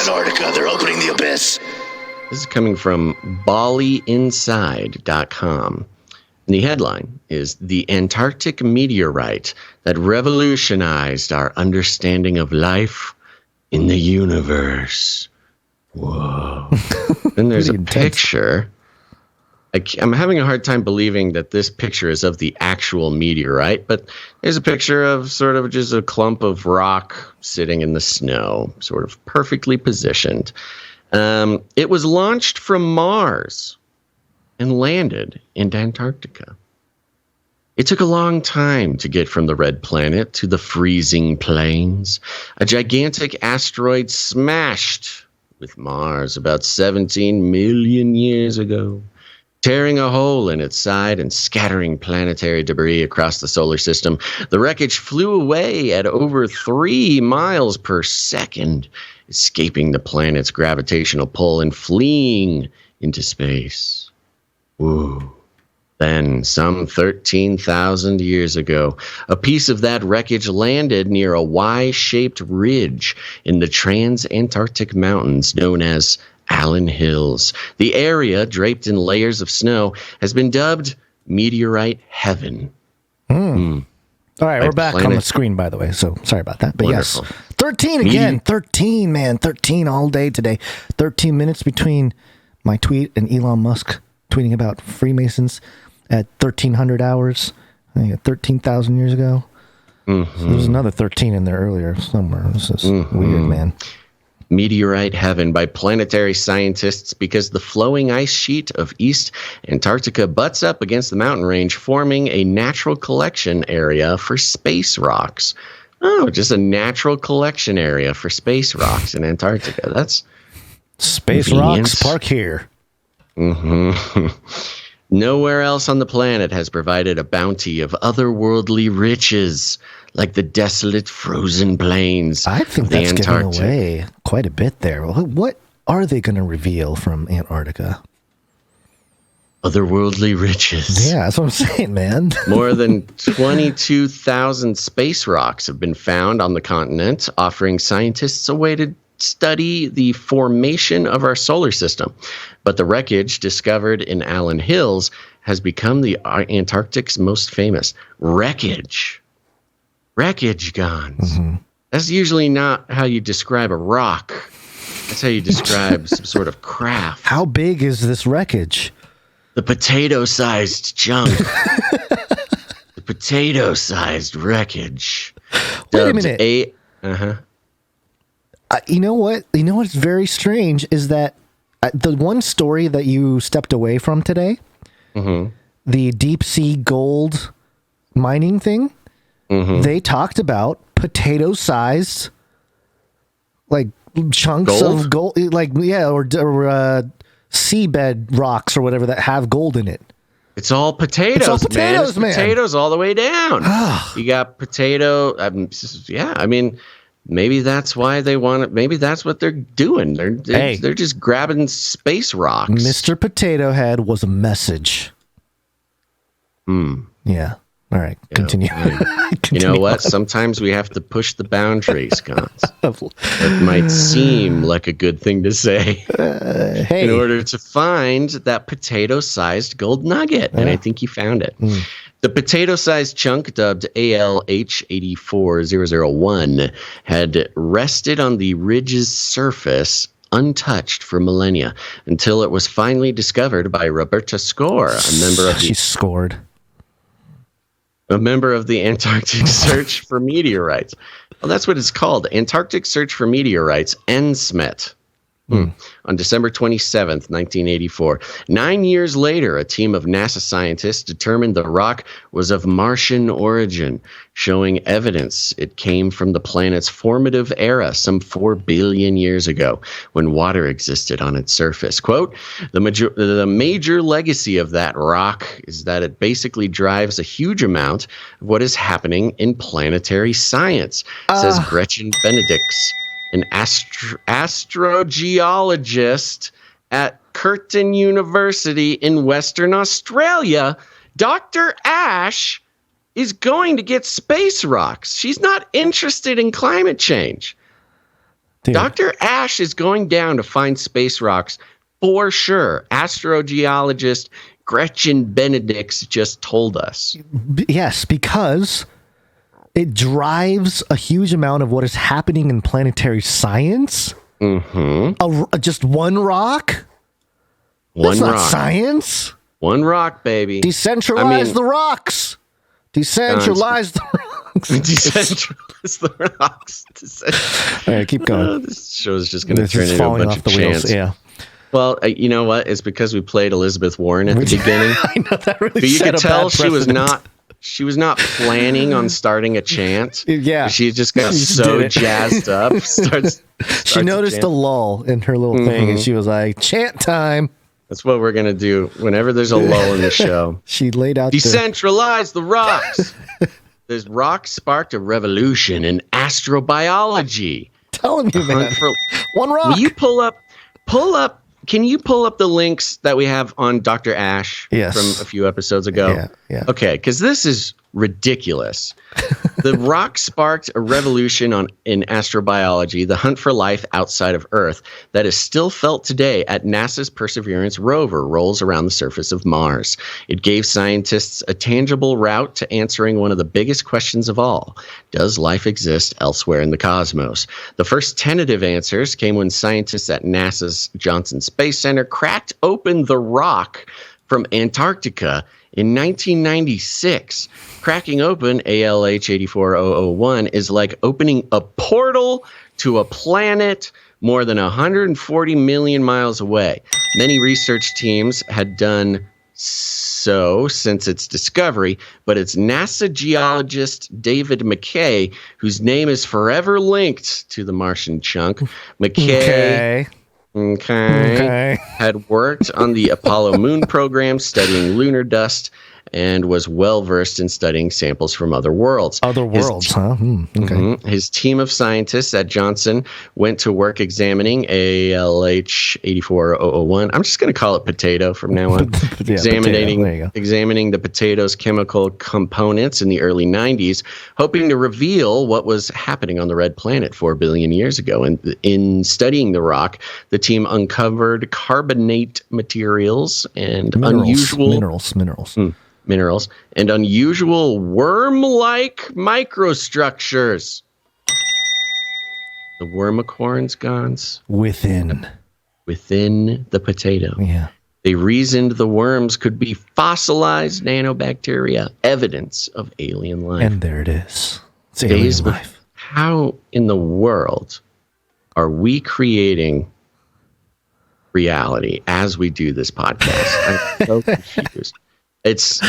Antarctica. They're opening the abyss. This is coming from BaliInside.com. The headline is The Antarctic Meteorite That Revolutionized Our Understanding of Life in the Universe. Whoa. Then there's a picture. I'm having a hard time believing that this picture is of the actual meteorite, but there's a picture of sort of just a clump of rock sitting in the snow, sort of perfectly positioned. It was launched from Mars and landed in Antarctica. It took a long time to get from the red planet to the freezing plains. A gigantic asteroid smashed with Mars about 17 million years ago, tearing a hole in its side and scattering planetary debris across the solar system. The wreckage flew away at over 3 miles per second, escaping the planet's gravitational pull and fleeing into space. Whoa. Then, some 13,000 years ago, a piece of that wreckage landed near a Y-shaped ridge in the Transantarctic Mountains known as Allen Hills. The area, draped in layers of snow, has been dubbed Meteorite Heaven. All right, we're back on the screen, by the way, so sorry about that. But wonderful. Yes, 13 again. 13, man. 13 all day today. 13 minutes between my tweet and Elon Musk tweeting about Freemasons at 1,300 hours, I think 13,000 years ago. Mm-hmm. So there's another 13 in there earlier somewhere. This is weird, man. Meteorite Heaven by planetary scientists because the flowing ice sheet of East Antarctica butts up against the mountain range, forming a natural collection area for space rocks. Oh, just a natural collection area for space rocks in Antarctica. That's Space convenient. Rocks, park here. Mm-hmm. Nowhere else on the planet has provided a bounty of otherworldly riches like the desolate frozen plains I think of the that's Antarctic. giving away quite a bit there. What are they going to reveal from Antarctica? Otherworldly riches. Yeah, that's what I'm saying, man. More than 22,000 space rocks have been found on the continent, offering scientists a way to study the formation of our solar system. But the wreckage discovered in Allen Hills has become the Antarctic's most famous wreckage. Wreckage, Gonz. Mm-hmm. That's usually not how you describe a rock. That's how you describe some sort of craft. How big is this wreckage? The potato-sized chunk. The potato-sized wreckage. Wait a minute. You know what? You know what's very strange is that the one story that you stepped away from today, the deep sea gold mining thing, they talked about potato-sized, like chunks of gold, like or seabed rocks or whatever that have gold in it. It's all potatoes, it's all potatoes, man. Potatoes all the way down. You got potato. I mean, maybe that's why they want it. Maybe that's what they're doing. They're just grabbing space rocks. Mr. Potato Head was a message. Yeah. All right. Continue. You know what? Sometimes we have to push the boundaries, Gonz. It might seem like a good thing to say in order to find that potato-sized gold nugget. And I think you found it. The potato-sized chunk, dubbed ALH84001, had rested on the ridge's surface untouched for millennia until it was finally discovered by Roberta Score, a member of the Antarctic Search for Meteorites. Well, that's what it's called, Antarctic Search for Meteorites, NSMET. On December 27th, 1984. 9 years later, a team of NASA scientists determined the rock was of Martian origin, showing evidence it came from the planet's formative era some 4 billion years ago, when water existed on its surface. Quote, the major legacy of that rock is that it basically drives a huge amount of what is happening in planetary science, says Gretchen Benedicts, an astrogeologist at Curtin University in Western Australia. Dr. Ash is going to get space rocks. She's not interested in climate change. Dude. Dr. Ash is going down to find space rocks for sure. Astrogeologist Gretchen Benedicts just told us. Yes, because it drives a huge amount of what is happening in planetary science. Just one rock? One That's rock. not science. One rock, baby. Decentralize the rocks. Decentralize the rocks. Decentralize the rocks. All right, keep going. This show is just going to turn It's into a falling bunch off of the wheels. chants. Yeah. Well, you know what? It's because we played Elizabeth Warren at the beginning. I know that really. But you set could a tell bad she was precedent. not planning on starting a chant. Yeah. She just got She just so did it. jazzed up. She noticed a lull in her little thing, and she was like, "Chant time." That's what we're gonna do whenever there's a lull in the show. She laid out Decentralize the rocks. This rock sparked a revolution in astrobiology. Telling you, man. One rock. Will you pull up? Can you pull up the links that we have on Dr. Ash Yes. from a few episodes ago? Yeah. Okay, because this is ridiculous. The rock sparked a revolution in astrobiology, the hunt for life outside of Earth, that is still felt today at NASA's Perseverance rover rolls around the surface of Mars. It gave scientists a tangible route to answering one of the biggest questions of all. Does life exist elsewhere in the cosmos? The first tentative answers came when scientists at NASA's Johnson Space Center cracked open the rock from Antarctica in 1996. Cracking open ALH 84001 is like opening a portal to a planet more than 140 million miles away. Many research teams had done so since its discovery, but it's NASA geologist David McKay, whose name is forever linked to the Martian chunk. McKay had worked on the Apollo moon program studying lunar dust and was well-versed in studying samples from other worlds. Other worlds, huh? His team of scientists at Johnson went to work examining ALH 84001. I'm just going to call it potato from now on. Examining the potato's chemical components in the early 90s, hoping to reveal what was happening on the red planet 4 billion years ago. And in studying the rock, the team uncovered carbonate materials and minerals and unusual worm-like microstructures. The wormicorns, Gonz? Within the potato. Yeah. They reasoned the worms could be fossilized nanobacteria, evidence of alien life. And there it is. It's alien life. How in the world are we creating reality as we do this podcast? I'm so confused. It's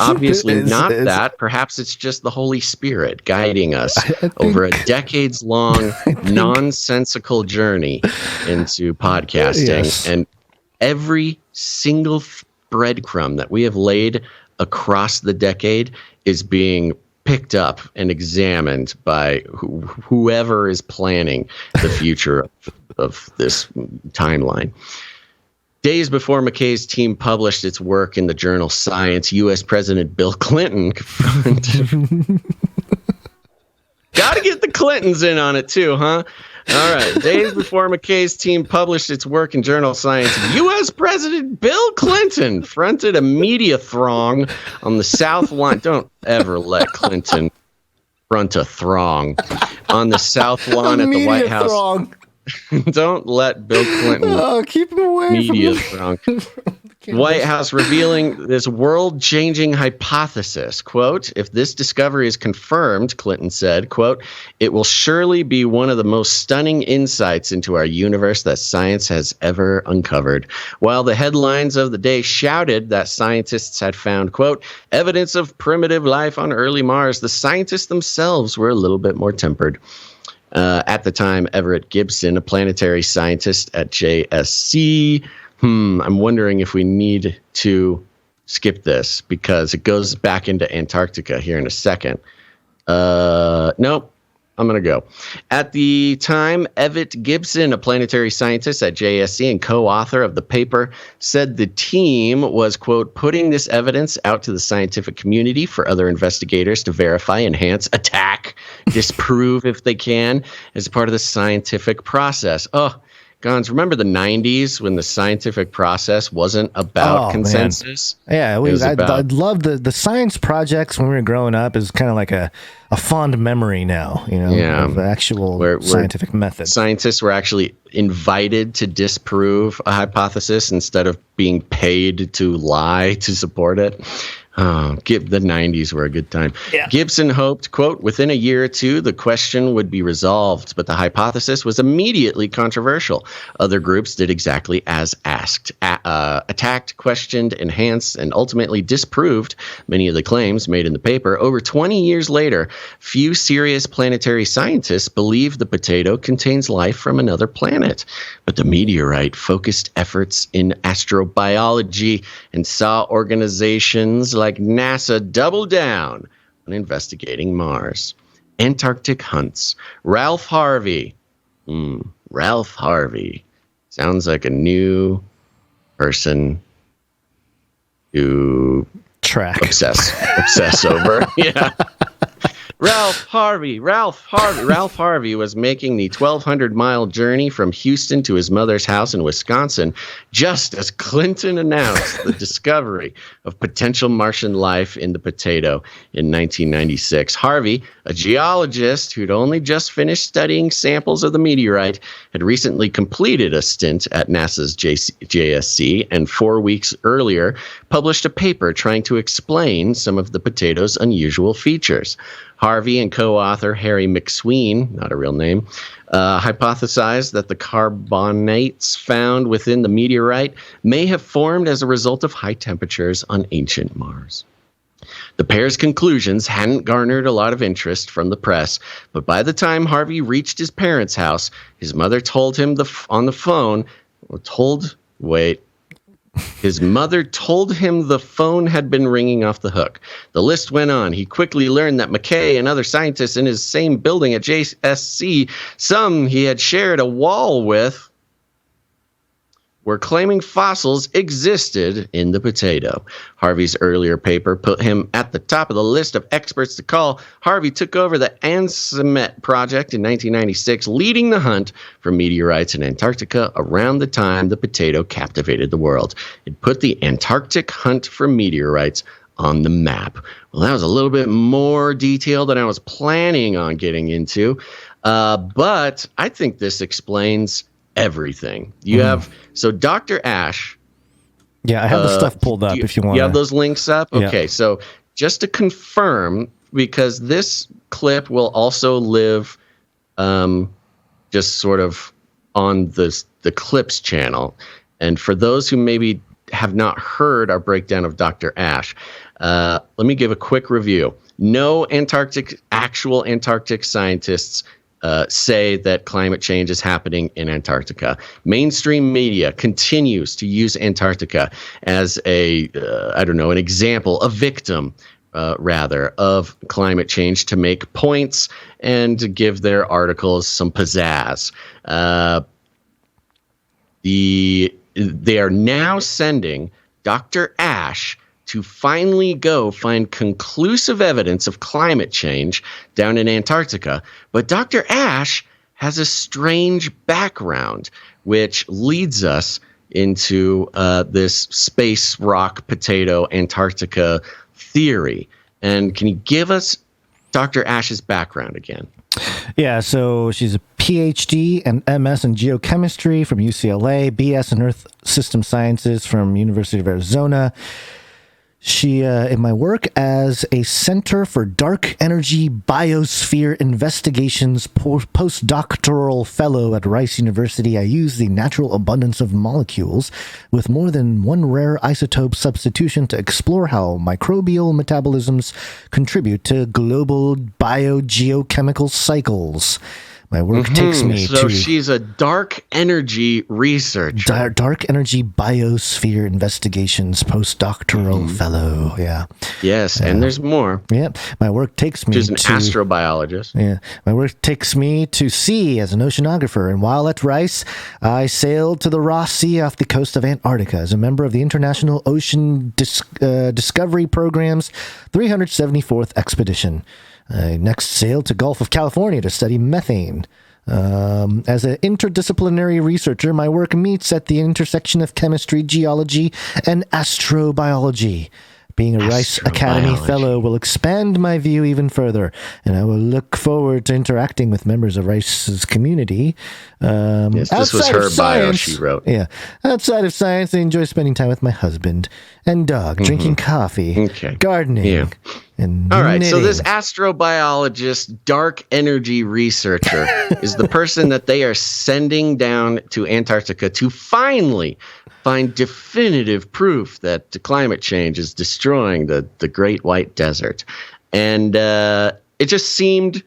obviously not that. Perhaps it's just the Holy Spirit guiding us over a decades-long nonsensical journey into podcasting. Yes. And every single breadcrumb that we have laid across the decade is being picked up and examined by whoever is planning the future of this timeline. Days before McKay's team published its work in the journal Science, U.S. President Bill Clinton confronted. Got to get the Clintons in on it too, huh? All right. Days before McKay's team published its work in journal Science, U.S. President Bill Clinton fronted a media throng on the South Lawn. Don't ever let Clinton front a throng on the South Lawn at the White House. Throng. Don't let Bill Clinton keep him away media throng. White House revealing this world-changing hypothesis. Quote, if this discovery is confirmed, Clinton said, quote, it will surely be one of the most stunning insights into our universe that science has ever uncovered. While the headlines of the day shouted that scientists had found, quote, evidence of primitive life on early Mars, the scientists themselves were a little bit more tempered. At the time, Everett Gibson, a planetary scientist at JSC. I'm wondering if we need to skip this because it goes back into Antarctica here in a second. Nope. I'm going to go. At the time, Evett Gibson, a planetary scientist at JSC and co-author of the paper, said the team was, quote, putting this evidence out to the scientific community for other investigators to verify, enhance, attack, disprove if they can, as part of the scientific process. Oh, Gonz, remember the 90s when the scientific process wasn't about consensus? Man. Yeah, I love the science projects when we were growing up is kind of like a fond memory now, of the actual scientific method. Scientists were actually invited to disprove a hypothesis instead of being paid to lie to support it. Oh, the 90s were a good time. Yeah. Gibson hoped, quote, within a year or two, the question would be resolved, but the hypothesis was immediately controversial. Other groups did exactly as asked, attacked, questioned, enhanced, and ultimately disproved many of the claims made in the paper. Over 20 years later, few serious planetary scientists believe the potato contains life from another planet. But the meteorite focused efforts in astrobiology and saw organizations like NASA double down on investigating Mars. Antarctic hunts. Ralph Harvey. Ralph Harvey. Sounds like a new person to obsess over. Yeah. Ralph Harvey was making the 1,200-mile journey from Houston to his mother's house in Wisconsin just as Clinton announced the discovery of potential Martian life in the potato in 1996. Harvey, a geologist who'd only just finished studying samples of the meteorite, had recently completed a stint at NASA's JSC and 4 weeks earlier published a paper trying to explain some of the potato's unusual features. Harvey and co-author Harry McSween, not a real name, hypothesized that the carbonates found within the meteorite may have formed as a result of high temperatures on ancient Mars. The pair's conclusions hadn't garnered a lot of interest from the press, but by the time Harvey reached his parents' house, his mother told him his mother told him the phone had been ringing off the hook. The list went on. He quickly learned that McKay and other scientists in his same building at JSC, some he had shared a wall with, were claiming fossils existed in the potato. Harvey's earlier paper put him at the top of the list of experts to call. Harvey took over the Ansemet project in 1996, leading the hunt for meteorites in Antarctica around the time the potato captivated the world. It put the Antarctic hunt for meteorites on the map. Well, that was a little bit more detail than I was planning on getting into, but I think this explains everything. You have Dr. Ash. Yeah, I have the stuff pulled up if you want. You have those links up? Okay, yeah. So just to confirm, because this clip will also live just sort of on the Clips channel. And for those who maybe have not heard our breakdown of Dr. Ash, let me give a quick review. No actual Antarctic scientists say that climate change is happening in Antarctica. Mainstream media continues to use Antarctica as an example, a victim, rather, of climate change to make points and to give their articles some pizzazz. They are now sending Dr. Ash to finally go find conclusive evidence of climate change down in Antarctica. But Dr. Ash has a strange background, which leads us into this space rock potato Antarctica theory. And can you give us Dr. Ash's background again? Yeah, so she's a PhD and MS in geochemistry from UCLA, BS in Earth System Sciences from University of Arizona. She, in my work as a Center for Dark Energy Biosphere Investigations postdoctoral fellow at Rice University, I use the natural abundance of molecules with more than one rare isotope substitution to explore how microbial metabolisms contribute to global biogeochemical cycles. My work takes me So to she's a dark energy researcher. dark energy biosphere investigations postdoctoral fellow. Yeah. Yes, and there's more. Yeah. My work takes me She's an to astrobiologist. Yeah, my work takes me to sea as an oceanographer, and while at Rice, I sailed to the Ross Sea off the coast of Antarctica as a member of the International Ocean Discovery Program's 374th expedition. I next sailed to Gulf of California to study methane. As an interdisciplinary researcher, my work meets at the intersection of chemistry, geology, and astrobiology. Being a Rice Academy Fellow will expand my view even further, and I will look forward to interacting with members of Rice's community. Yes, this was her bio she wrote. Yeah. Outside of science, I enjoy spending time with my husband and dog, drinking coffee, gardening, and all right, knitting. so this astrobiologist, dark energy researcher is the person that they are sending down to Antarctica to finally find definitive proof that the climate change is destroying the Great White Desert. And it just seemed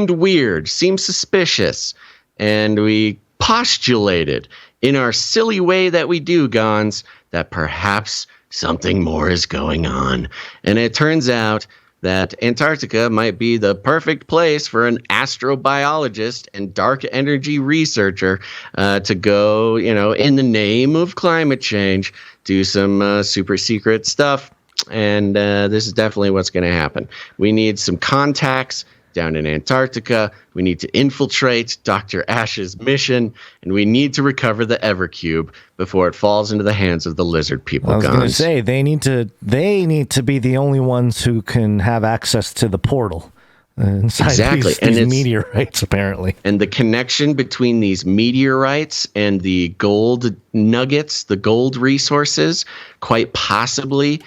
weird, seemed suspicious. And we postulated in our silly way that we do, Gonz, that perhaps something more is going on. And it turns out that Antarctica might be the perfect place for an astrobiologist and dark energy researcher to go, in the name of climate change, do some super secret stuff. And this is definitely what's going to happen. We need some contacts down in Antarctica. We need to infiltrate Dr. Ash's mission, and we need to recover the Evercube before it falls into the hands of the lizard people. I was going to say they need to be the only ones who can have access to the portal inside these meteorites, apparently. And the connection between these meteorites and the gold nuggets, the gold resources, quite possibly,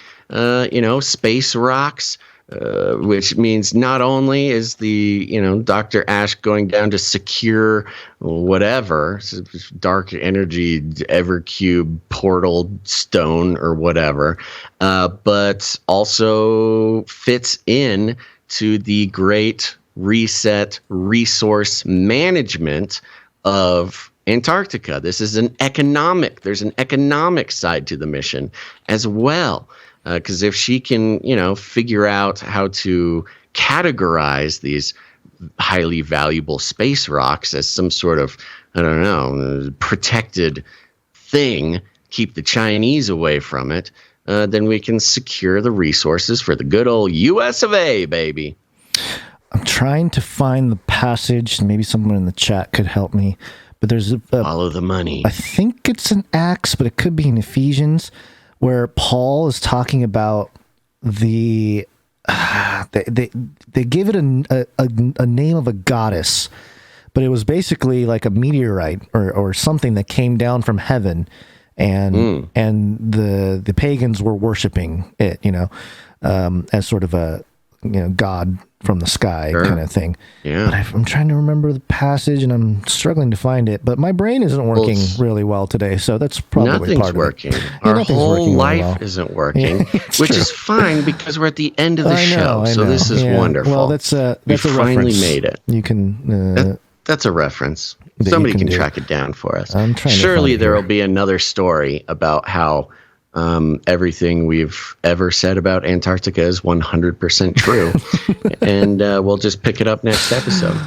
space rocks. Which means not only is the, Dr. Ash going down to secure whatever, dark energy Evercube portal stone or whatever, but also fits in to the Great Reset resource management of Antarctica. There's an economic side to the mission as well. Because if she can, figure out how to categorize these highly valuable space rocks as some sort of, protected thing, keep the Chinese away from it, then we can secure the resources for the good old US of A, baby. I'm trying to find the passage. Maybe someone in the chat could help me. But there's follow the money. I think it's an Acts, but it could be in Ephesians, where Paul is talking about they gave it a name of a goddess, but it was basically like a meteorite or something that came down from heaven, and the pagans were worshiping it, as sort of a god from the sky kind of thing. Yeah. But I'm trying to remember the passage, and I'm struggling to find it. But my brain isn't working really well today, so that's probably part of working. it. Our whole life isn't working, which is fine because we're at the end of the show. So this is wonderful. Well, that's a finally reference. made it. You can. That's a reference. Somebody can track it down for us. I'm trying. Surely there will be another story about how everything we've ever said about Antarctica is 100% true. And we'll just pick it up next episode.